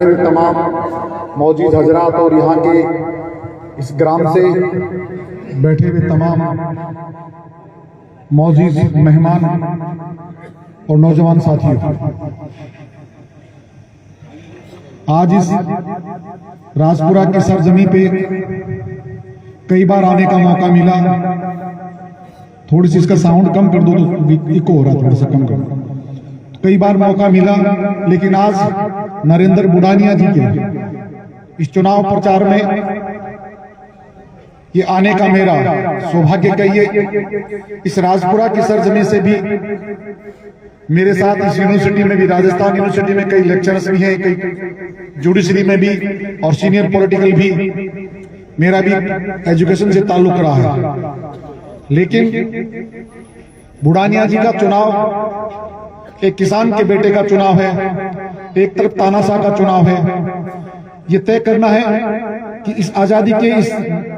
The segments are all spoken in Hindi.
तमाम मौजूद हजरात और यहाँ के इस ग्राम से बैठे हुए तमाम मौजूद मेहमान और नौजवान साथियों, आज इस राजपुरा की सरजमी पे कई बार आने का मौका मिला। थोड़ी सी इसका साउंड कम कर दो तो इको हो रहा, थोड़ा सा कम कर दो। कई बार मौका मिला, लेकिन आज नरेंद्र बुडानिया जी के इस चुनाव प्रचार में ये आने का मेरा सौभाग्य कहिए। इस राजपुरा की सरजमी से भी मेरे साथ इस यूनिवर्सिटी में भी, राजस्थान यूनिवर्सिटी में कई लेक्चरर्स भी हैं, कई जुडिशरी में भी और सीनियर पॉलिटिकल भी, मेरा भी एजुकेशन से ताल्लुक रहा है। लेकिन बुडानिया जी का चुनाव एक किसान के बेटे का चुनाव है, एक तरफ तानाशाह का चुनाव है। ये तय करना है कि इस आजादी के, इस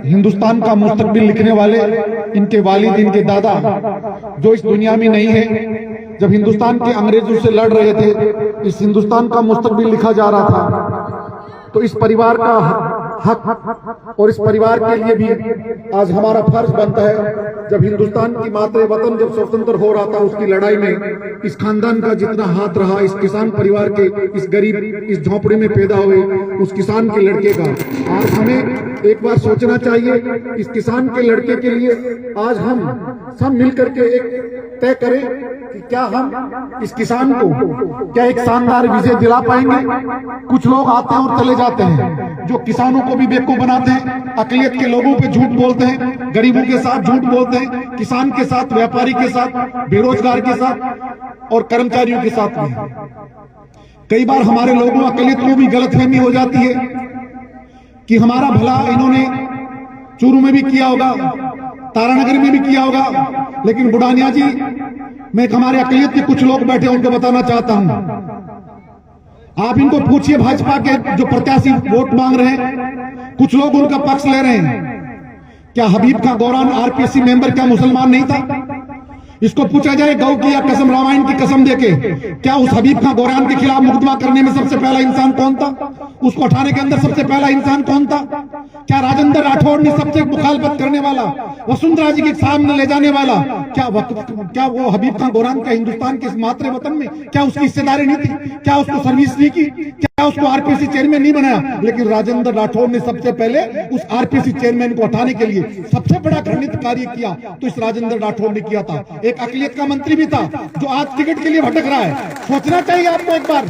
हिंदुस्तान का मुस्तकबिल लिखने वाले इनके वालिद, इनके दादा जो इस दुनिया में नहीं है, जब हिंदुस्तान के अंग्रेजों से लड़ रहे थे, इस हिंदुस्तान का मुस्तकबिल लिखा जा रहा था, तो इस परिवार का हक और इस परिवार के लिए भी आज हमारा फर्ज बनता है। जब हिंदुस्तान की मातृ वतन जब स्वतंत्र हो रहा था, उसकी लड़ाई में इस खानदान का जितना हाथ रहा, इस किसान परिवार के, इस गरीब, इस झोंपड़ी में पैदा हुए उस किसान के लड़के का, आज हमें एक बार सोचना चाहिए। इस किसान के लड़के के लिए आज हम सब मिलकर के एक तय करें कि क्या हम इस किसान को क्या एक शानदार विजय दिला पाएंगे। कुछ लोग आते हैं और चले जाते हैं, जो किसानों को भी बेवकूफ बनाते हैं, अकलियत के लोगों पे झूठ बोलते हैं, गरीबों के साथ झूठ बोलते हैं, किसान के साथ, व्यापारी के साथ, बेरोजगार के साथ और कर्मचारियों के साथ भी। कई बार हमारे लोगों, अकलियत को भी गलतफहमी हो जाती है कि हमारा भला इन्होंने चूरू में भी किया होगा, तारानगर में भी किया होगा। लेकिन बुडानिया जी, मैं हमारे अकलियत के कुछ लोग बैठे उनको बताना चाहता हूं, आप इनको पूछिए, भाजपा के जो प्रत्याशी वोट मांग रहे हैं, कुछ लोग उनका पक्ष ले रहे हैं। क्या हबीब खां गौरान आरपीसी मेंबर क्या मुसलमान नहीं था? इसको पूछा जाए, गौ की या कसम, रामायण की कसम देके, क्या उस हबीब खां गौरान के खिलाफ मुकदमा करने में सबसे पहला इंसान कौन था? उसको उठाने के अंदर सबसे पहला इंसान कौन था? क्या राजेंद्र राठौड़ ने सबसे मुखालफत करने वाला, वसुंधरा जी के सामने ले जाने वाला, क्या वो हबीब खां गौरान का हिंदुस्तान के इस मातृ वतन में क्या उसकी हिस्सेदारी नहीं थी? क्या उसको सर्विस नहीं की? क्या उसको आरपीसी चेयरमैन नहीं बनाया? लेकिन राजेंद्र राठौड़ ने सबसे पहले उस आरपीसी चेयरमैन को हटाने के लिए सबसे बड़ा घृणित कार्य किया, तो इस राजेंद्र राठौड़ ने किया था। एक अकलियत का मंत्री भी था जो आज टिकट के लिए भटक रहा है। सोचना चाहिए आपको एक बार,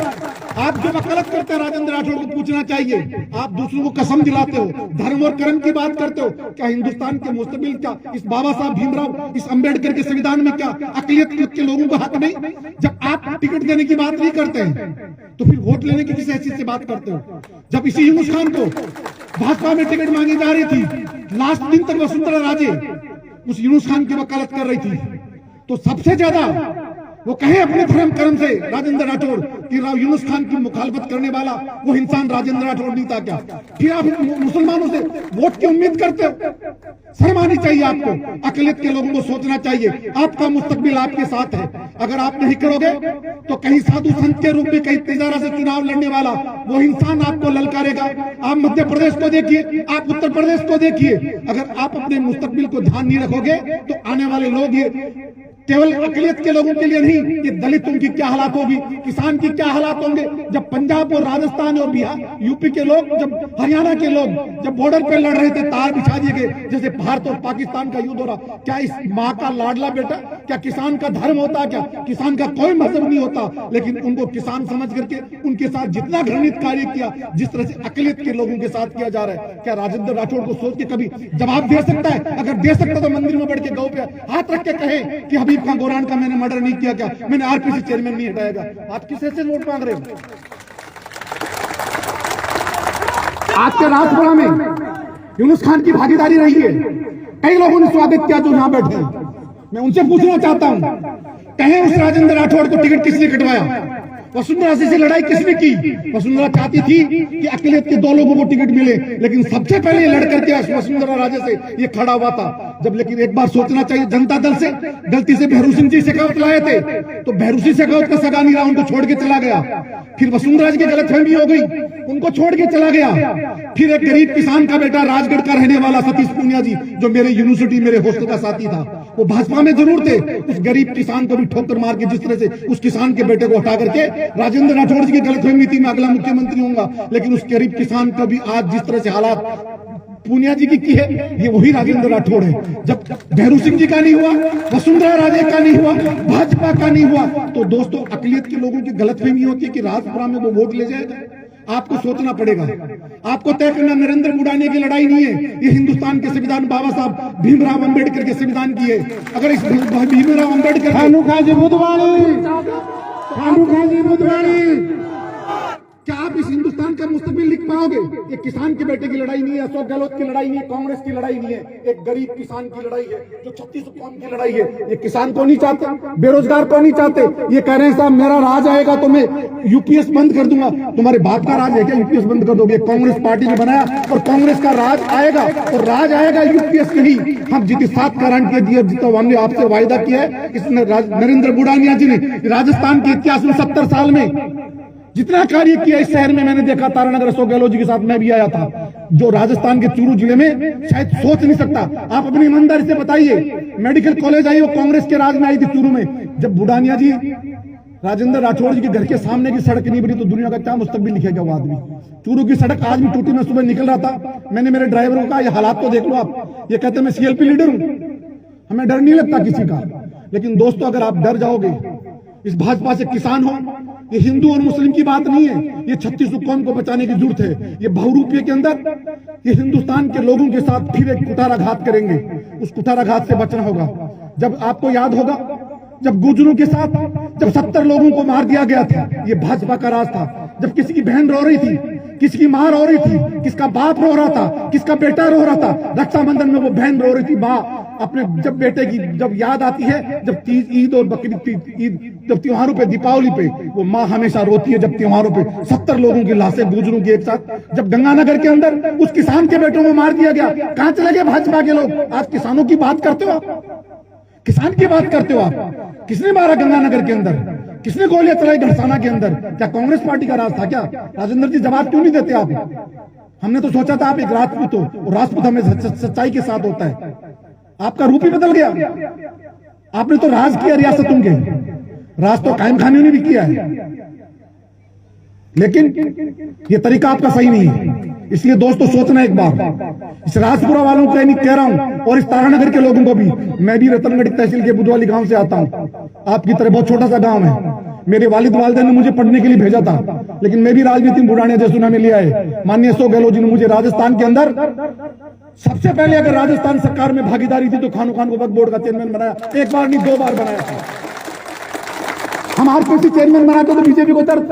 आप जो वकालत करते हैं राजेंद्र राठौड़ को पूछना चाहिए। आप दूसरों को कसम दिलाते हो, धर्म और कर्म की बात करते हो, क्या हिंदुस्तान के मुस्तकबिल, क्या इस बाबा साहब भीमराव, इस अंबेडकर के संविधान में क्या अकलियत के लोगों का हक नहीं? जब आप टिकट देने की बात नहीं करते हैं, तो फिर वोट लेने की किस हैसियत से बात करते हो? जब इसी यूनुस खान को भाजपा में टिकट मांगी जा रही थी, लास्ट दिन तक वसुंधरा राजे उस यूनुस खान की वकालत कर रही थी, तो सबसे ज्यादा वो कहे अपने धर्म कर्म से राजेंद्र राठौड़ कि यूनुस खान की मुखालफत करने वाला वो इंसान राजेंद्र राठौड़ नहीं था क्या? फिर आप मुसलमानों से वोट की उम्मीद करते हो? शर्म आनी चाहिए आपको। अकलियत के लोगों को सोचना चाहिए, आपका मुस्तकबिल आपके साथ है। अगर आप नहीं करोगे तो कहीं साधु संत के रूप में, कहीं तिजारा से चुनाव लड़ने वाला वो इंसान आपको ललकारेगा। आप मध्य प्रदेश को देखिए, आप उत्तर प्रदेश को देखिए, अगर आप अपने मुस्तकबिल को ध्यान नहीं रखोगे तो आने वाले लोग, ये केवल अकलियत के लोगों के लिए नहीं, ये दलितों की क्या हालात होगी, किसान की क्या हालात होंगे। जब पंजाब और राजस्थान और बिहार, यूपी के लोग, जब हरियाणा के लोग जब बॉर्डर पे लड़ रहे थे, तार बिछा दिए गए, जैसे भारत और पाकिस्तान का युद्ध हो रहा, क्या इस माँ का लाडला बेटा, क्या किसान का धर्म होता? क्या किसान का कोई मजहब नहीं होता? लेकिन उनको किसान समझ करके उनके साथ जितना घृणित कार्य किया, जिस तरह से अकलियत के लोगों के साथ किया जा रहा है, क्या राजेंद्र राठौड़ को सोच के कभी जवाब दे सकता है? अगर दे सकता तो मंदिर में बैठ के गौ पे हाथ रख के कहे कि हबीब खां गौरान का मैंने मर्डर नहीं किया, क्या मैंने आरपीसी चेयरमैन नहीं हटाएगा। आप किस से वोट मांग रहे हो? आज के राजपुरा में यूनुस खान की भागीदारी रही है, कई लोगों ने स्वागत किया जो यहां बैठे हैं। मैं उनसे पूछना चाहता हूं, कहें उस राजेंद्र राठौड़ को टिकट किसने कटवाया? वसुंधरा से लड़ाई किसने की? वसुंधरा चाहती थी कि अकलियत के दो लोगों को टिकट मिले, लेकिन सबसे पहले लड़कर के वसुंधरा राजे से ये खड़ा हुआ था। जब लेकिन एक बार सोचना चाहिए, जनता दल से गलती से भैरू सिंह जी शेखावत लाए थे, तो भैरू सिंह शेखावत का सगा नहीं रहा, उनको छोड़ के चला गया। फिर वसुंधरा जी की गलतफहमी हो गई, उनको छोड़ के चला गया। फिर एक गरीब किसान का बेटा राजगढ़ का रहने वाला सतीश पूनिया जी, जो मेरे यूनिवर्सिटी मेरे हॉस्टल का साथी था, वो भाजपा में जरूर थे, उस गरीब किसान को भी ठोकर मार के जिस तरह से उस किसान के बेटे को हटा करके राजेंद्र राठौड़ जी की गलतफहमी थी मैं अगला मुख्यमंत्री होऊंगा, लेकिन उस गरीब किसान को भी आज जिस तरह से हालात पूनिया जी की है, ये वही राजेंद्र राठौड़ है। जब भैरू सिंह जी का नहीं हुआ, वसुंधरा राजे का नहीं हुआ, भाजपा का नहीं हुआ, तो दोस्तों अकलियत के लोगों की गलतफहमी होती है कि राजपुरा में वो वोट ले जाएगा। आपको सोचना पड़ेगा, आपको तय करना। नरेंद्र बुढ़ाने की लड़ाई नहीं है, ये हिंदुस्तान के संविधान बाबा साहब भीमराव अंबेडकर के संविधान की है। अगर इस भीमराव अंबेडकर क्या आप इस हिंदुस्तान का मुस्तकबिल लिख पाओगे? ये किसान के बेटे की लड़ाई नहीं है, अशोक गहलोत की लड़ाई नहीं है, कांग्रेस की लड़ाई नहीं है, एक गरीब किसान की लड़ाई है, जो 36 कौम की लड़ाई है। ये किसान को नहीं चाहते, बेरोजगार को नहीं चाहते, ये कह रहे हैं साहब मेरा राज आएगा तो मैं यूपीएस बंद कर दूंगा। तुम्हारे बाप का राज है क्या यूपीएस बंद कर दोगे? कांग्रेस पार्टी ने बनाया और कांग्रेस का राज आएगा, और राज आएगा यूपीएस नहीं। हम जितनी 7 गारंटी दिए, जितना हमने आपसे वायदा किया है, इसने नरेंद्र बुढ़ानिया जी ने राजस्थान के इतिहास में 70 साल में जितना कार्य किया इस शहर में मैंने देखा। तारानगर अशोक गहलोत जी के साथ मैं भी आया था, जो राजस्थान के चूरू जिले में शायद सोच नहीं सकता। आप अपनी ईमानदारी से बताइए, मेडिकल कॉलेज आई वो कांग्रेस के राज में आई थी चूरू में। जब बुढ़ानिया जी राजेंद्र राठौड़ जी के घर के सामने की सड़क नहीं बनी तो दुनिया का क्या मुस्तकबिल लिखेगा वो आदमी। चूरू की सड़क आज भी टूटी। मैं सुबह निकल रहा था, मैंने मेरे ड्राइवर को कहा ये हालात तो देख लो आप। ये कहते मैं सीएलपी लीडर हूं, हमें डर नहीं लगता किसी का। लेकिन दोस्तों अगर आप डर जाओगे, इस भाजपा से किसान हो, ये हिंदू और मुस्लिम की बात नहीं है, ये 36 कौम को बचाने की जरूरत है। ये बहुरूपिये के अंदर ये हिंदुस्तान के लोगों के साथ फिर एक कुठाराघात करेंगे, उस कुठाराघात से बचना होगा। जब आपको याद होगा, जब गुजरों के साथ जब 70 लोगों को मार दिया गया था, ये भाजपा का राज था। जब किसी की बहन रो रही थी, किसी की मां रो रही थी, किसका बाप रो रहा था, किसका बेटा रो रहा था, रक्षाबंधन में वो बहन रो रही थी, मां अपने जब बेटे की जब याद आती है, जब ईद और बकरीद ईद जब त्योहारों पे, दीपावली पे, वो मां हमेशा रोती है। जब त्योहारों पे 70 लोगों की लाशें गुजरों की एक साथ, जब गंगानगर के अंदर उस किसान के बेटों को मार दिया गया, कहां चले गए भाजपा के लोग? आज किसानों की बात करते हो आप, किसान की बात करते हो आप। किसने मारा गंगानगर के अंदर? किसने गोलियां चलाई घड़साना के अंदर? क्या कांग्रेस पार्टी का राज था क्या? राजेंद्र जी जवाब क्यों नहीं देते आप? हमने तो सोचा था आप एक राजपूत हो, और राजपूत हमें सच्चाई के साथ होता है। आपका रूप ही बदल गया। आपने तो राज किया रियासतों के, राज तो कायम खाने ने भी किया है, लेकिन ये तरीका आपका सही नहीं है। इसलिए दोस्तों सोचना एक बार, इस राजपुरा वालों को नहीं कह रहा हूं, और इस तारानगर के लोगों को भी। मैं भी रतनगढ़ तहसील के बुधवाली गांव से आता हूं, आपकी तरह बहुत छोटा सा गांव है। मेरे वालिद वालिदैन ने मुझे पढ़ने के लिए भेजा था, लेकिन मैं भी राजनीति में बुढ़ाने जैसुना में लिया है। माननीय अशोक गहलोत जी ने मुझे राजस्थान के अंदर सबसे पहले, अगर राजस्थान सरकार में भागीदारी थी तो खानू खान को वक्फ बोर्ड का चेयरमैन बनाया। एक बार नहीं 2 बार बनाया था। हम आरपीसी चेयरमैन बनाते तो बीजेपी को दर्द,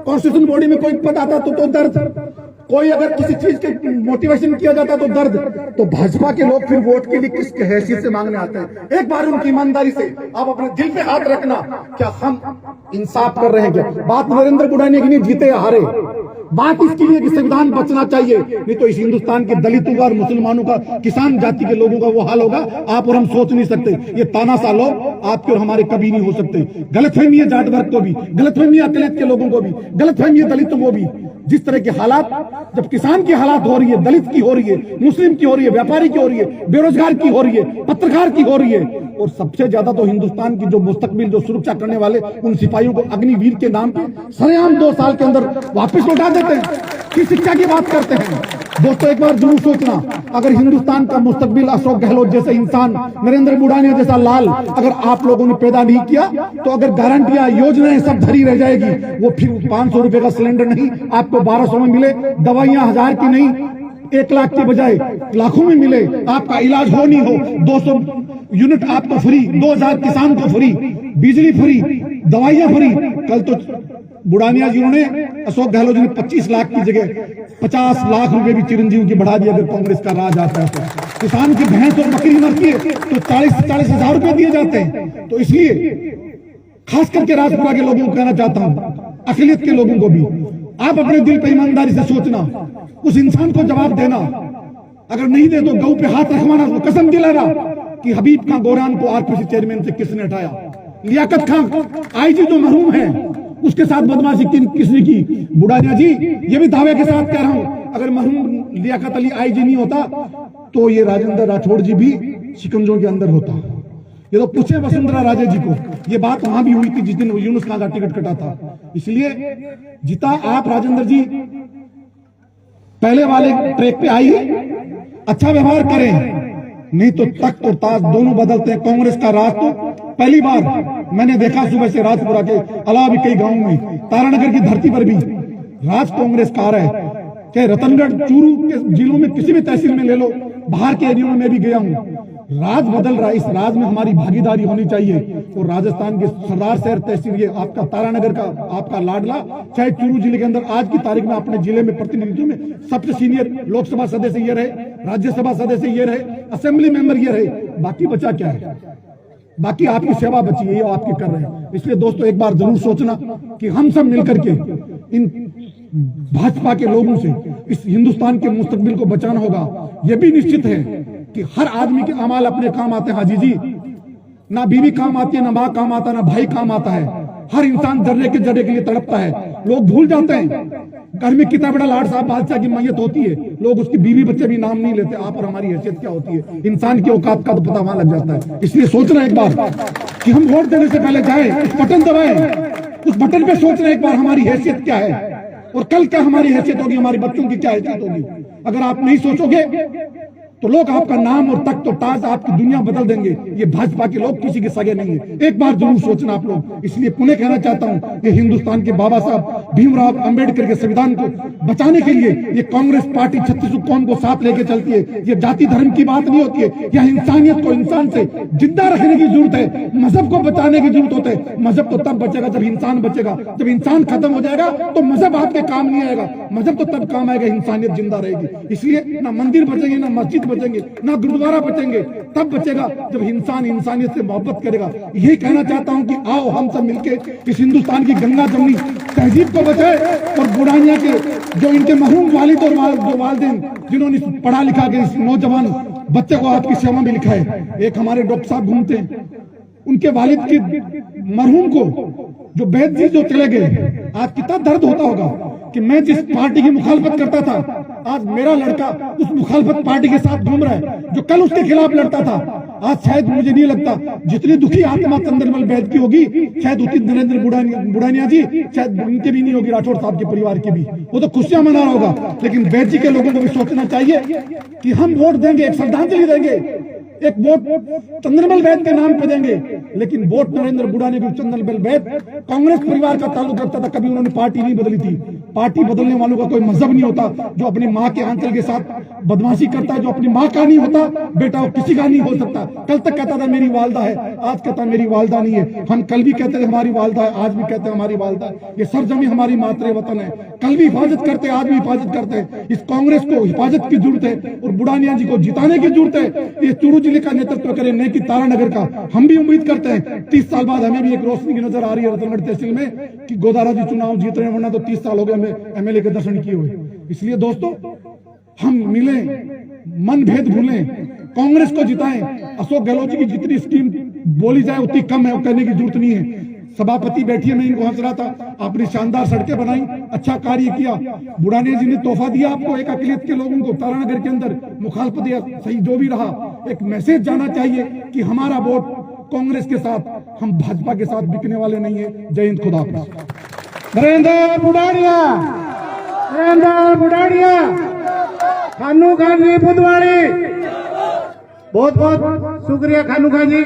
कॉन्स्टिट्यूशन बॉडी में कोई पद आता तो दर्द, कोई अगर किसी चीज के मोटिवेशन किया जाता तो दर्द। तो भाजपा के लोग फिर वोट के लिए किस हैसियत से मांगने आते हैं? एक बार उनकी ईमानदारी से आप अपने दिल पे हाथ रखना, क्या हम इंसाफ कर रहे हैं क्या? बात नरेंद्र बुढ़ानिया की नहीं, जीते या हारे, बात इसकी है कि संविधान बचना चाहिए, नहीं तो इस हिंदुस्तान के दलितों का और मुसलमानों का, किसान जाति के लोगों का वो हाल होगा आप और हम सोच नहीं सकते। ये तानाशाह लोग आपके और हमारे कभी नहीं हो सकते। गलतफहमी है जाट वर्ग को भी, गलतफहमी है अकलियत के लोगों को भी, गलतफहमी है दलितों को भी। जिस तरह के हालात, जब किसान की हालात हो रही है, दलित की हो रही है, मुस्लिम की हो रही है, व्यापारी की हो रही है, बेरोजगार की हो रही है, पत्रकार की हो रही है, और सबसे ज्यादा तो हिंदुस्तान की जो मुस्तकबिल, जो सुरक्षा करने वाले उन सिपाहियों को अग्निवीर के नाम पे सरेआम 2 साल के अंदर वापस लौटा देते हैं। किस शिक्षा की बात करते हैं? दोस्तों एक बार जरूर सोचना, अगर हिंदुस्तान का मुस्तकबिल अशोक गहलोत जैसे इंसान, नरेंद्र बुढ़ानिया जैसा लाल अगर आप लोगों ने पैदा नहीं किया, तो अगर गारंटियां, योजनाएं सब धरी रह जाएगी। वो फिर 500 रुपए का सिलेंडर नहीं आपको 1200 में मिले, दवाइयां 1000 की नहीं 1 लाख के बजाय लाखों में मिले, आपका इलाज हो नहीं हो, 200 यूनिट आपको फ्री, 2000 किसान को फ्री, बिजली फ्री, दवाइयां फ्री। कल तो बुढ़ानिया जी ने, अशोक गहलोत जी ने 25 लाख की जगह 50 लाख रुपए भी चिरंजीव की बढ़ा दिया। अगर कांग्रेस का राज आता है तो किसान की भैंस और बकरी मरती है तो 40 हजार रुपए दिए जाते हैं। तो इसलिए खास करके राजपुरा के लोगों को कहना चाहता हूं, अकलियत के लोगों को भी, आप अपने दिल पे ईमानदारी से सोचना, उस इंसान को जवाब देना। अगर नहीं दे तो गऊ पे हाथ रखवाना, उसको कसम दिलाना कि हबीब खां गोरान को आरपीसी चेयरमैन से किसने हटाया। लियाकत खां आईजी जो मरहूम है, उसके साथ बदमाशी किसने की? बुढ़ानिया जी, ये भी दावे के साथ कह रहा हूं, अगर मरहूम लियाकत अली आईजी नहीं होता तो ये राजेंद्र राठौड़ जी भी शिकंजों के अंदर होता। ये तो पूछे वसुंधरा राजे जी को, ये बात वहां भी हुई थी जिस दिन यूनुस खान का टिकट कटा था। इसलिए जिता आप राजेंद्र जी पहले वाले ट्रैक पे आइए, अच्छा व्यवहार करें, नहीं तो तख्त और ताज दोनों बदलते हैं। कांग्रेस का राज तो पहली बार मैंने देखा सुबह से राजपुरा के अलावा भी कई गांवों में, तारानगर की धरती पर भी राज कांग्रेस का आ रहा है। चाहे रतनगढ़, चूरू के जिलों में किसी भी तहसील में ले लो, बाहर के एरिया में मैं भी गया हूं, राज बदल रहा है। इस राज में हमारी भागीदारी होनी चाहिए। और राजस्थान के सरदार शहर तहसील, ये आपका तारानगर का आपका लाडला, चाहे चूरू जिले के अंदर आज की तारीख में अपने जिले में प्रतिनिधित्व में सबसे सीनियर लोकसभा सदस्य ये रहे, राज्यसभा सदस्य ये रहे, असेंबली मेंबर ये रहे, बाकी बचा क्या है? बाकी आपकी सेवा बची है, ये आपकी कर रहे हैं। इसलिए दोस्तों एक बार जरूर सोचना कि हम सब मिलकर के इन भाजपा के लोगों से इस हिंदुस्तान के मुस्तकबिल को बचाना होगा। यह भी निश्चित है कि हर आदमी के अमाल अपने काम आते हैं। हाजी जी, ना बीवी काम आती है, ना माँ काम आता है, ना भाई काम आता है। हर इंसान जर्रे के जर्रे के लिए तड़पता है। लोग भूल जाते हैं घर में कितना बड़ा लाड साहब बादशाह की मैयत होती है, लोग उसकी बीवी बच्चे भी नाम नहीं लेते। आप और हमारी हैसियत क्या होती है, इंसान की औकात का तो पता वहां लग जाता है। इसलिए सोचना एक बार कि हम वोट देने से पहले जाए, उस बटन दबाएं, उस बटन पे सोचना एक बार हमारी हैसियत क्या है और कल क्या हमारी हैसियत होगी, हमारे बच्चों की क्या हैसियत होगी। अगर आप नहीं सोचोगे तो लोग आपका नाम और तख्त और ताज, आपकी दुनिया बदल देंगे। ये भाजपा के लोग किसी के सगे नहीं है, एक बार जरूर सोचना आप लोग। इसलिए पुनः कहना चाहता हूं, ये हिंदुस्तान के बाबा साहब भीमराव अंबेडकर के संविधान को बचाने के लिए ये कांग्रेस पार्टी 36 कौम को साथ लेके चलती है। ये जाति धर्म की बात नहीं होती है, यह इंसानियत को इंसान से जिंदा रखने की जरूरत है। मजहब को बचाने की जरूरत होती है। मजहब तो तब बचेगा जब इंसान बचेगा। जब इंसान खत्म हो जाएगा तो मजहब आपके काम नहीं आएगा। मजहब तो तब काम आएगा, इंसानियत जिंदा रहेगी। इसलिए ना मंदिर बचेंगे, ना मस्जिद बचेंगे, ना गुरुद्वारा बचेंगे, तब बचेगा जब इंसान इंसानियत से मोहब्बत करेगा। यही कहना चाहता हूं कि आओ हम सब मिलकर इस हिंदुस्तान की गंगा जमनी तहजीब को बचाए और बुढ़ानिया के जो इनके मरहूम वालिद और वालिदैन जिन्होंने पढ़ा लिखा के इस नौजवान बच्चे को आपकी सेवा में लिखा है। एक हमारे डॉक्टर साहब घूमते हैं, उनके वालिद के मरहूम को जो वैद जी जो चले गए, आज कितना दर्द होता होगा कि मैं जिस पार्टी की मुखालफत करता था, आज मेरा लड़का उस मुखालफत पार्टी के साथ घूम रहा है जो कल उसके खिलाफ लड़ता था। आज शायद मुझे नहीं लगता जितनी दुखी आत्मा चंद्रमल वैद की होगी, शायद उतनी नरेंद्र बुढ़ानिया जी शायद उनके भी नहीं होगी, राठौड़ साहब के परिवार की भी। वो तो खुशियां मना रहा होगा। लेकिन वैद जी के लोगों को भी सोचना चाहिए कि हम वोट देंगे, एक श्रद्धांजलि देंगे, एक वोट चंद्रमल वैद के नाम पे देंगे, लेकिन वोट नरेंद्र बुढ़ानिया, चंद्रमल वैद कांग्रेस परिवार का ताल्लुक रखता था, कभी उन्होंने पार्टी नहीं बदली थी। पार्टी बदलने वालों का कोई मजहब नहीं होता। जो अपनी माँ के आंचल के साथ बदमाशी करता है, जो अपनी माँ का नहीं होता बेटा, वो किसी का नहीं हो सकता। कल तक कहता था मेरी वालदा है, आज कहता मेरी वालदा नहीं है। हम कल भी कहते थे हमारी वालदा है, आज भी कहते हैं हमारी वालदा है। ये सरजमी हमारी मातृ वतन है। कल भी हिफाजत करते, आज भी हिफाजत करते हैं। इस कांग्रेस को हिफाजत की जरूरत है और बुढ़ानिया जी को जिताने की जरूरत है। ये चूरू जिले का नेतृत्व करें, नहीं कि तारानगर का। हम भी उम्मीद करते हैं 30 साल बाद हमें भी एक रोशनी की नजर आ रही है रतनगढ़ तहसील में कि गोदारा जी चुनाव जीत रहे हैं, वरना तो 30 साल हो गए हमें एमएलए के दर्शन किए हुए। इसलिए दोस्तों हम मिलें, मन भेद भूलें, कांग्रेस को जिताएं। अशोक गहलोत जी की जितनी स्कीम बोली जाए उतनी कम है, वो करने की जरूरत नहीं है। सभापति बैठिए, मैं इनको हंस रहा था, आपने शानदार सड़कें बनाई, अच्छा कार्य किया। बुढ़ानिया जी ने तोहफा दिया आपको, एक अकलियत के लोगों को तारानगर के अंदर मुखालफत दिया, सही जो भी रहा, एक मैसेज जाना चाहिए कि हमारा वोट कांग्रेस के साथ, हम भाजपा के साथ बिकने वाले नहीं है। जय हिंद, खुदा हाफिज। नरेंद्र बुढ़ानिया, नरेंद्र बुढ़ानिया, खानू खान जी बुधवाड़ी, बहुत बहुत शुक्रिया खानू खान जी।